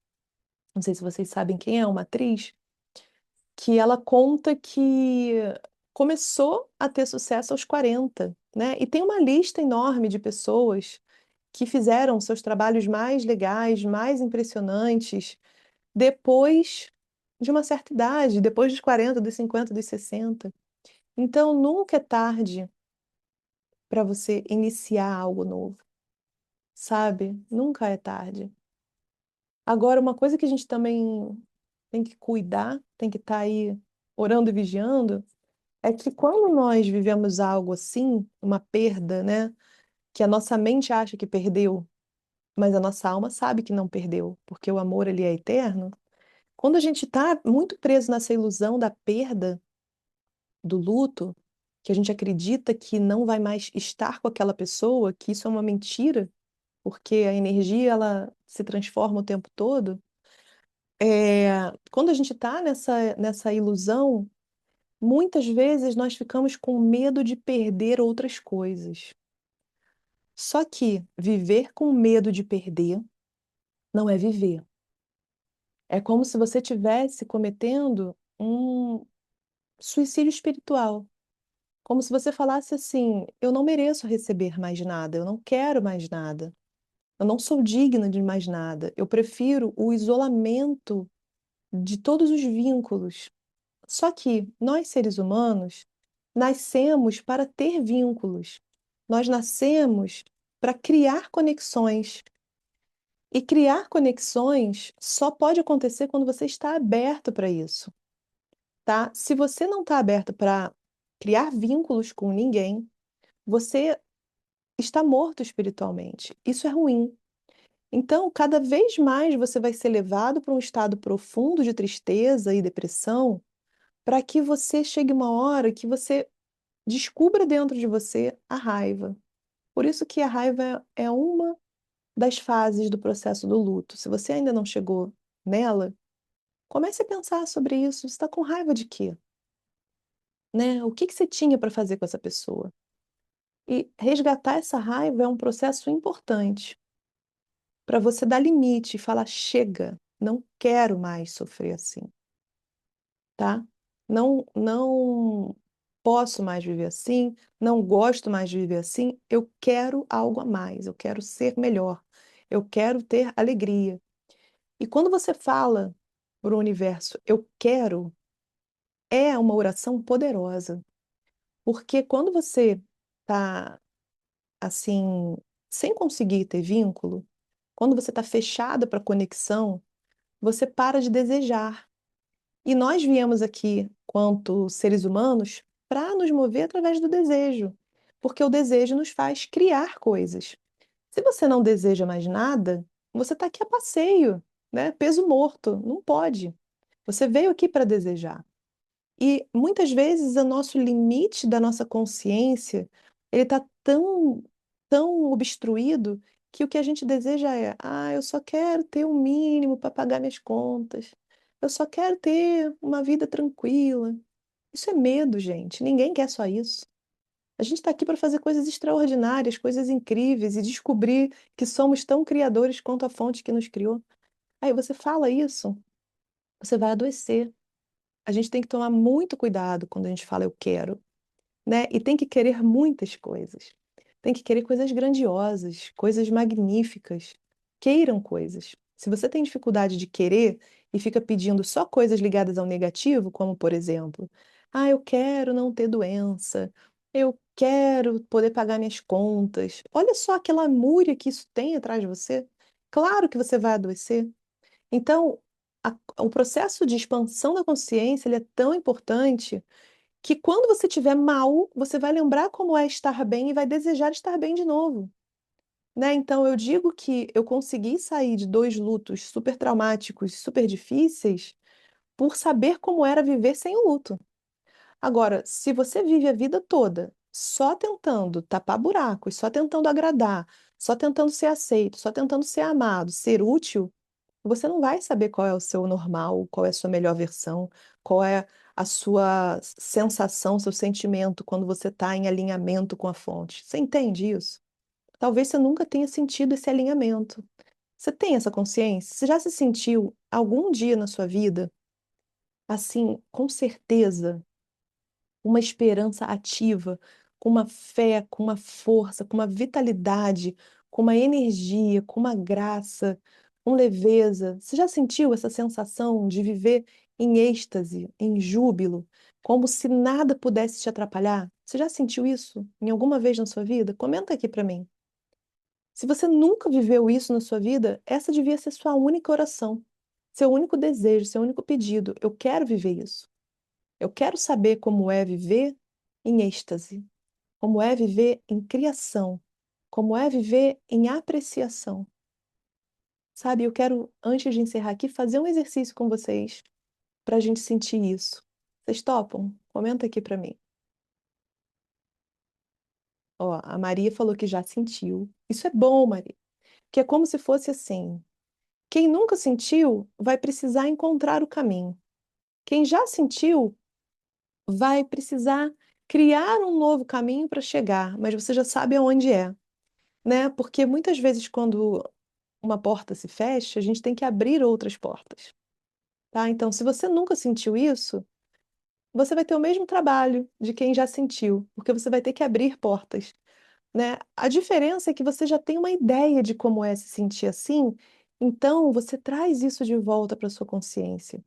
não sei se vocês sabem quem é, uma atriz, que ela conta que começou a ter sucesso aos 40, né? E tem uma lista enorme de pessoas que fizeram seus trabalhos mais legais, mais impressionantes, depois de uma certa idade, depois dos 40, dos 50, dos 60. Então, nunca é tarde para você iniciar algo novo, sabe? Nunca é tarde. Agora, uma coisa que a gente também tem que cuidar, tem que estar aí orando e vigiando, é que quando nós vivemos algo assim, uma perda, né, que a nossa mente acha que perdeu, mas a nossa alma sabe que não perdeu, porque o amor ele é eterno. Quando a gente está muito preso nessa ilusão da perda, do luto, que a gente acredita que não vai mais estar com aquela pessoa, que isso é uma mentira, porque a energia ela se transforma o tempo todo. Quando a gente está nessa ilusão, muitas vezes nós ficamos com medo de perder outras coisas. Só que viver com medo de perder não é viver. É como se você estivesse cometendo um suicídio espiritual. Como se você falasse assim: eu não mereço receber mais nada, eu não quero mais nada, eu não sou digna de mais nada, eu prefiro o isolamento de todos os vínculos. Só que nós, seres humanos, nascemos para ter vínculos, nós nascemos para criar conexões. E criar conexões só pode acontecer quando você está aberto para isso, tá? Se você não está aberto para criar vínculos com ninguém, você está morto espiritualmente. Isso é ruim. Então, cada vez mais você vai ser levado para um estado profundo de tristeza e depressão, para que você chegue uma hora que você descubra dentro de você a raiva. Por isso que a raiva é uma das fases do processo do luto. Se você ainda não chegou nela, comece a pensar sobre isso. Você está com raiva de quê? Né? O que que você tinha para fazer com essa pessoa? E resgatar essa raiva é um processo importante para você dar limite e falar: chega, não quero mais sofrer assim, tá? Não posso mais viver assim, não gosto mais de viver assim, eu quero algo a mais, eu quero ser melhor, eu quero ter alegria. E quando você fala para o universo, eu quero, é uma oração poderosa, porque quando você está assim, sem conseguir ter vínculo, quando você está fechada para conexão, você para de desejar. E nós viemos aqui, quanto seres humanos, para nos mover através do desejo, porque o desejo nos faz criar coisas. Se você não deseja mais nada, você está aqui a passeio, né? Peso morto, não pode. Você veio aqui para desejar. E muitas vezes o nosso limite da nossa consciência, ele está tão obstruído que o que a gente deseja é: eu só quero ter o mínimo para pagar minhas contas. Eu só quero ter uma vida tranquila. Isso é medo, gente. Ninguém quer só isso. A gente está aqui para fazer coisas extraordinárias, coisas incríveis e descobrir que somos tão criadores quanto a fonte que nos criou. Aí você fala isso, você vai adoecer. A gente tem que tomar muito cuidado quando a gente fala eu quero, né? E tem que querer muitas coisas. Tem que querer coisas grandiosas, coisas magníficas. Queiram coisas. Se você tem dificuldade de querer e fica pedindo só coisas ligadas ao negativo, como por exemplo, eu quero não ter doença, eu quero poder pagar minhas contas. Olha só aquela lamúria que isso tem atrás de você. Claro que você vai adoecer. Então, o processo de expansão da consciência, ele é tão importante que quando você estiver mal, você vai lembrar como é estar bem e vai desejar estar bem de novo, né? Então, eu digo que eu consegui sair de dois lutos super traumáticos, super difíceis, por saber como era viver sem o luto. Agora, se você vive a vida toda só tentando tapar buracos, só tentando agradar, só tentando ser aceito, só tentando ser amado, ser útil, você não vai saber qual é o seu normal, qual é a sua melhor versão, qual é a sua sensação, seu sentimento quando você está em alinhamento com a fonte. Você entende isso? Talvez você nunca tenha sentido esse alinhamento. Você tem essa consciência? Você já se sentiu algum dia na sua vida assim, com certeza? Uma esperança ativa, com uma fé, com uma força, com uma vitalidade, com uma energia, com uma graça, com leveza. Você já sentiu essa sensação de viver em êxtase, em júbilo, como se nada pudesse te atrapalhar? Você já sentiu isso em alguma vez na sua vida? Comenta aqui para mim. Se você nunca viveu isso na sua vida, essa devia ser sua única oração, seu único desejo, seu único pedido. Eu quero viver isso. Eu quero saber como é viver em êxtase, como é viver em criação, como é viver em apreciação. Sabe, eu quero, antes de encerrar aqui, fazer um exercício com vocês para a gente sentir isso. Vocês topam? Comenta aqui para mim. Ó, a Maria falou que já sentiu. Isso é bom, Maria, que é como se fosse assim. Quem nunca sentiu vai precisar encontrar o caminho. Quem já sentiu vai precisar criar um novo caminho para chegar, mas você já sabe aonde é, né? Porque muitas vezes quando uma porta se fecha, a gente tem que abrir outras portas, tá? Então, se você nunca sentiu isso, você vai ter o mesmo trabalho de quem já sentiu, porque você vai ter que abrir portas, né? A diferença é que você já tem uma ideia de como é se sentir assim, então você traz isso de volta para sua consciência.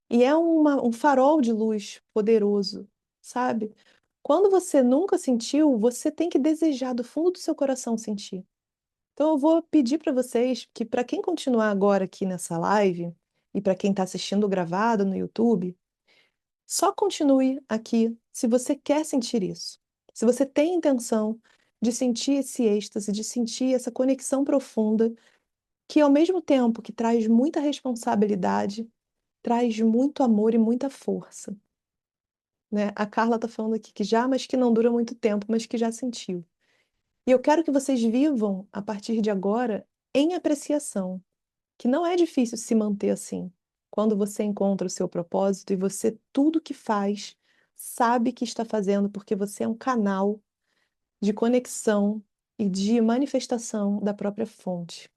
E é um farol de luz poderoso, sabe? Quando você nunca sentiu, você tem que desejar do fundo do seu coração sentir. Então, eu vou pedir para vocês que, para quem continuar agora aqui nessa live, e para quem está assistindo gravado no YouTube, só continue aqui se você quer sentir isso. Se você tem intenção de sentir esse êxtase, de sentir essa conexão profunda, que ao mesmo tempo que traz muita responsabilidade, traz muito amor e muita força, né? A Carla está falando aqui que já, mas que não dura muito tempo, mas que já sentiu. E eu quero que vocês vivam, a partir de agora, em apreciação, que não é difícil se manter assim. Quando você encontra o seu propósito e você, tudo que faz, sabe que está fazendo porque você é um canal de conexão e de manifestação da própria fonte.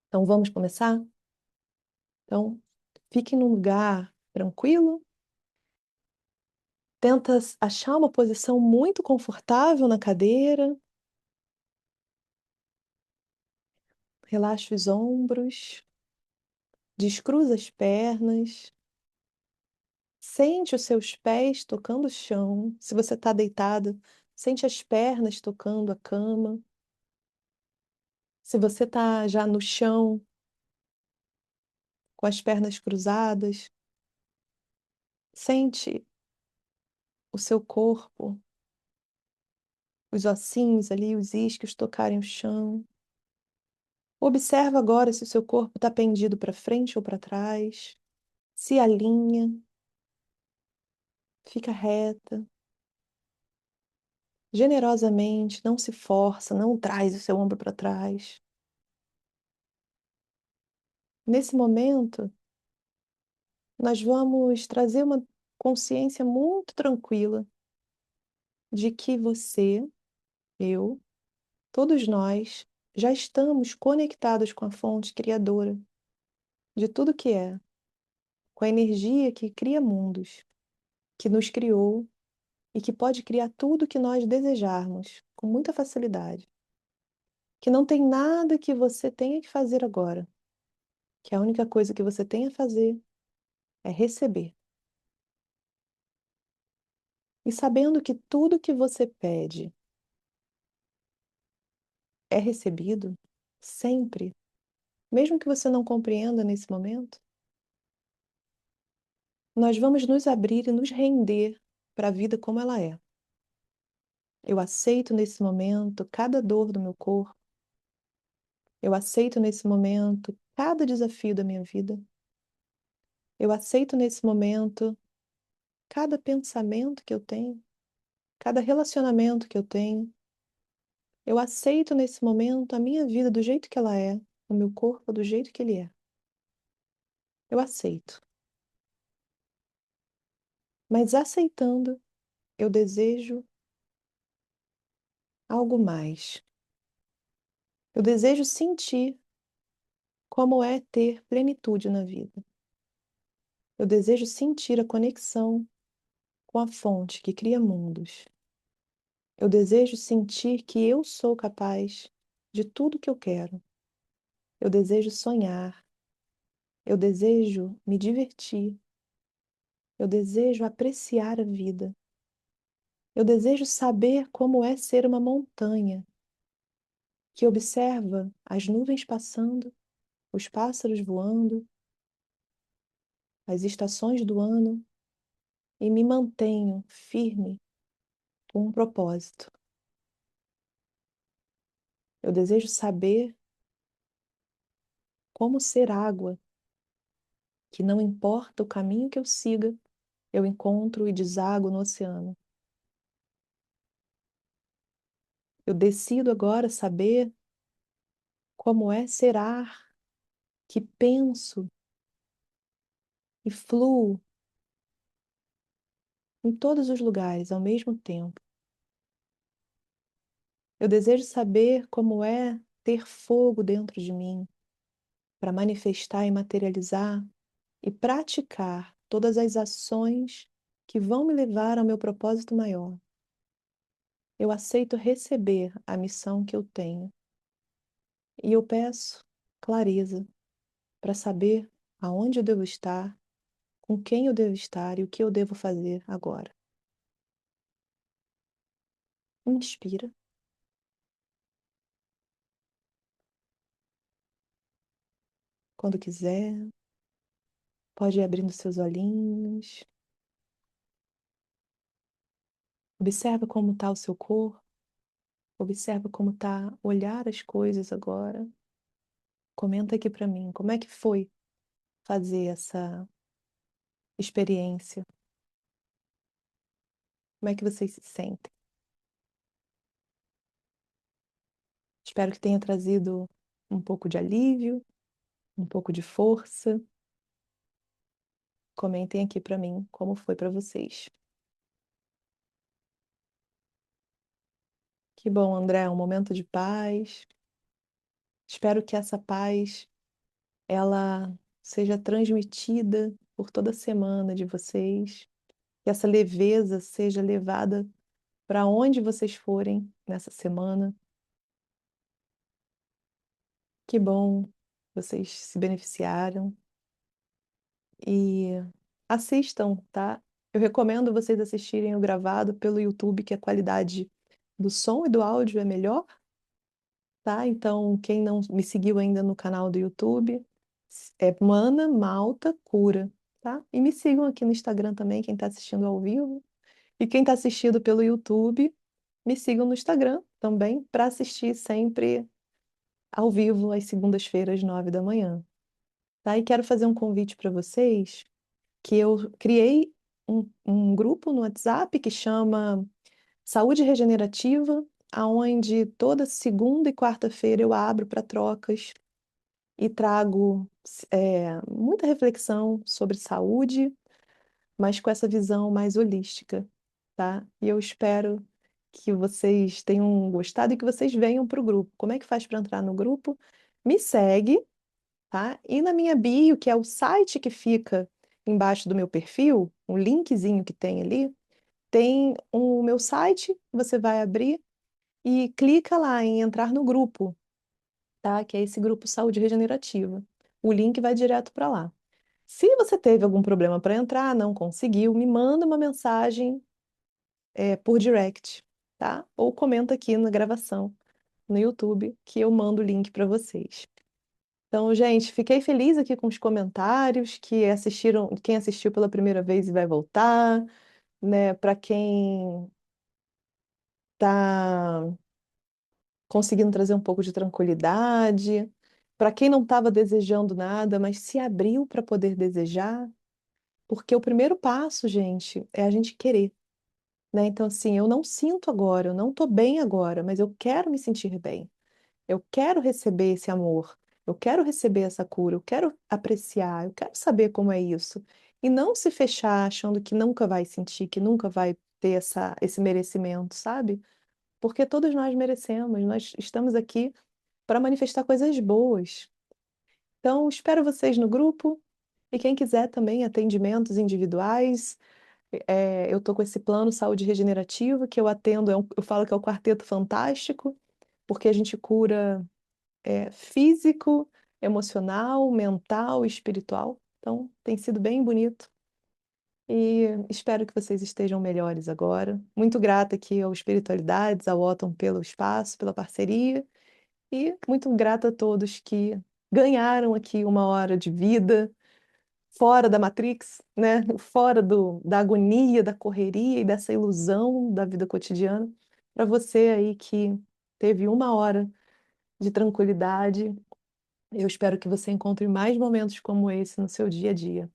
Então, vamos começar? Então, fique num lugar tranquilo. Tenta achar uma posição muito confortável na cadeira. Relaxa os ombros, descruza as pernas. Sente os seus pés tocando o chão. Se você está deitado, sente as pernas tocando a cama. Se você está já no chão, com as pernas cruzadas, sente o seu corpo, os ossinhos ali, os isquios tocarem o chão. Observa agora se o seu corpo está pendido para frente ou para trás. Se alinha, fica reta. Generosamente, não se força, não traz o seu ombro para trás. Nesse momento, nós vamos trazer uma consciência muito tranquila de que você, eu, todos nós já estamos conectados com a fonte criadora de tudo que é, com a energia que cria mundos, que nos criou e que pode criar tudo que nós desejarmos com muita facilidade. Que não tem nada que você tenha que fazer agora, que a única coisa que você tem a fazer é receber. E sabendo que tudo que você pede é recebido, sempre, mesmo que você não compreenda nesse momento, nós vamos nos abrir e nos render para a vida como ela é. Eu aceito nesse momento cada dor do meu corpo, eu aceito nesse momento cada desafio da minha vida, eu aceito nesse momento cada pensamento que eu tenho, cada relacionamento que eu tenho, eu aceito nesse momento a minha vida do jeito que ela é, o meu corpo do jeito que ele é. Eu aceito. Mas aceitando, eu desejo algo mais. Eu desejo sentir como é ter plenitude na vida. Eu desejo sentir a conexão com a fonte que cria mundos. Eu desejo sentir que eu sou capaz de tudo que eu quero. Eu desejo sonhar. Eu desejo me divertir. Eu desejo apreciar a vida. Eu desejo saber como é ser uma montanha que observa as nuvens passando, os pássaros voando, as estações do ano e me mantenho firme com um propósito. Eu desejo saber como ser água, que não importa o caminho que eu siga, eu encontro e desaguo no oceano. Eu decido agora saber como é ser ar, que penso e fluo em todos os lugares ao mesmo tempo. Eu desejo saber como é ter fogo dentro de mim para manifestar e materializar e praticar todas as ações que vão me levar ao meu propósito maior. Eu aceito receber a missão que eu tenho e eu peço clareza para saber aonde eu devo estar, com quem eu devo estar e o que eu devo fazer agora. Inspira. Quando quiser, pode ir abrindo seus olhinhos. Observa como está o seu corpo. Observa como está olhar as coisas agora. Comenta aqui para mim, como é que foi fazer essa experiência? Como é que vocês se sentem? Espero que tenha trazido um pouco de alívio, um pouco de força. Comentem aqui para mim como foi para vocês. Que bom, André, um momento de paz. Espero que essa paz ela seja transmitida por toda a semana de vocês, que essa leveza seja levada para onde vocês forem nessa semana. Que bom, vocês se beneficiaram e assistam, tá? Eu recomendo vocês assistirem o gravado pelo YouTube, que a qualidade do som e do áudio é melhor, tá? Então, quem não me seguiu ainda no canal do YouTube, é Mana Malta Cura, tá? E me sigam aqui no Instagram também, quem está assistindo ao vivo. E quem está assistindo pelo YouTube, me sigam no Instagram também, para assistir sempre ao vivo, às segundas-feiras, 9 da manhã. Tá? E quero fazer um convite para vocês, que eu criei um grupo no WhatsApp que chama Saúde Regenerativa, aonde toda segunda e quarta-feira eu abro para trocas e trago muita reflexão sobre saúde, mas com essa visão mais holística, tá? E eu espero que vocês tenham gostado e que vocês venham para o grupo. Como é que faz para entrar no grupo? Me segue, tá? E na minha bio, que é o site que fica embaixo do meu perfil, o linkzinho que tem ali, tem o meu site, você vai abrir e clica lá em entrar no grupo, tá? Que é esse grupo Saúde Regenerativa. O link vai direto para lá. Se você teve algum problema para entrar, não conseguiu, me manda uma mensagem por direct, tá? Ou comenta aqui na gravação no YouTube que eu mando o link para vocês. Então, gente, fiquei feliz aqui com os comentários que assistiram, quem assistiu pela primeira vez e vai voltar, né? Para quem tá conseguindo trazer um pouco de tranquilidade, para quem não estava desejando nada, mas se abriu para poder desejar, porque o primeiro passo, gente, é a gente querer, né? Então, assim, eu não sinto agora, eu não estou bem agora, mas eu quero me sentir bem. Eu quero receber esse amor, eu quero receber essa cura, eu quero apreciar, eu quero saber como é isso. E não se fechar achando que nunca vai sentir, que nunca vai ter esse merecimento, sabe? Porque todos nós merecemos, nós estamos aqui para manifestar coisas boas. Então, espero vocês no grupo e quem quiser também atendimentos individuais. Eu estou com esse plano Saúde Regenerativa que eu atendo, eu falo que é o quarteto fantástico, porque a gente cura físico, emocional, mental e espiritual. Então, tem sido bem bonito e espero que vocês estejam melhores agora. Muito grata aqui ao Espiritualidades, ao Otton pelo espaço, pela parceria e muito grata a todos que ganharam aqui uma hora de vida fora da Matrix, né? Fora da agonia, da correria e dessa ilusão da vida cotidiana. Para você aí que teve uma hora de tranquilidade Eu espero que você encontre mais momentos como esse no seu dia a dia.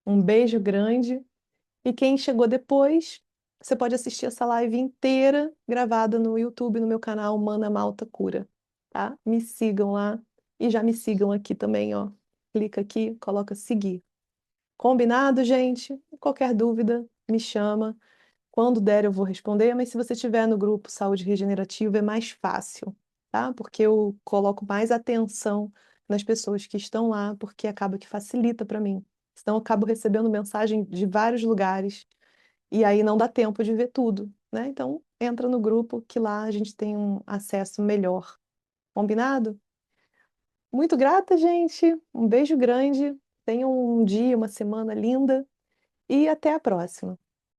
Um beijo grande. E quem chegou depois, você pode assistir essa live inteira gravada no YouTube, no meu canal Mana Malta Cura, tá? Me sigam lá e já me sigam aqui também, ó. Clica aqui, coloca seguir. Combinado, gente? Qualquer dúvida, me chama. Quando der, eu vou responder, mas se você estiver no grupo Saúde Regenerativa, é mais fácil, tá? Porque eu coloco mais atenção nas pessoas que estão lá, porque acaba que facilita para mim. Senão eu acabo recebendo mensagem de vários lugares e aí não dá tempo de ver tudo, né? Então, entra no grupo que lá a gente tem um acesso melhor. Combinado? Muito grata, gente. Um beijo grande. Tenham um dia, uma semana linda e até a próxima.